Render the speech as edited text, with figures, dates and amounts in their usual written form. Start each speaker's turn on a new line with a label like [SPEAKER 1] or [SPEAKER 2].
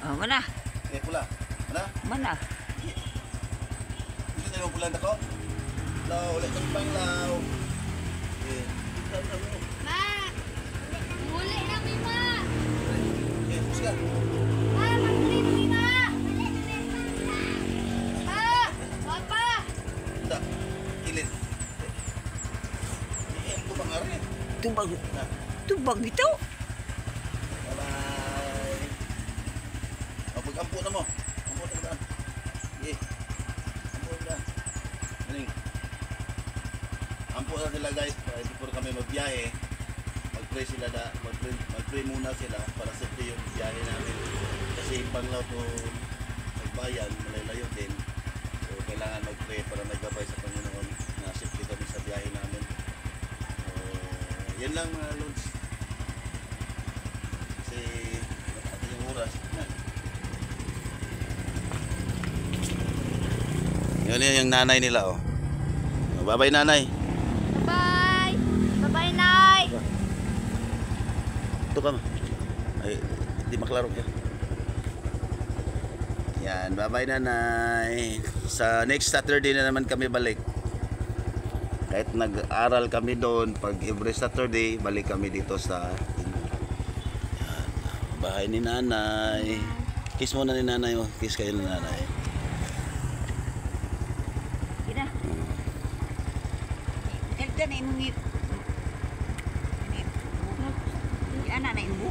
[SPEAKER 1] Oh, mana?
[SPEAKER 2] Eh, pula. Mana?
[SPEAKER 1] Mana?
[SPEAKER 2] Gusto tayo pula na ko? Law, ulit kang panglaw. Eh,
[SPEAKER 3] Ma! Muli na mi, ma!
[SPEAKER 2] eh, bus ka.
[SPEAKER 3] Ma, mag-trip mi, ma! Ma! Papa!
[SPEAKER 2] Tidak. Kilit. Eh, ang kumangari.
[SPEAKER 1] Tubag.
[SPEAKER 2] Na.
[SPEAKER 1] Tubag ito.
[SPEAKER 2] Bye-bye. O, pag-ampo na mo. Ampo na daan. Sige. Ampo na daan. Maning. Ampo na sila guys. Before kami magbiyahe, mag-pray sila na, mag-pray muna sila para safety yung biyahe namin. Kasi Panglao to magbayan, malalayo din. So, kailangan mag-pray para may gabay sa Panginoon na safety kami sa biyahe namin. So, yan lang mga Lods. Kasi natin yung oras. Yun yung nanay nila, oh. Bye-bye, nanay.
[SPEAKER 3] Bye-bye! Bye-bye, Nay!
[SPEAKER 2] Ito ka, ma. Ay, hindi maklaro yan. Yan, bye-bye, nanay. Sa next Saturday na naman kami balik. Kahit nag-aral kami doon, pag every Saturday, balik kami dito sa yan, bahay ni nanay. Kiss muna ni nanay, oh. Kiss kayo ni nanay.
[SPEAKER 1] Kina. Ganda na imong Ini anak na ibu.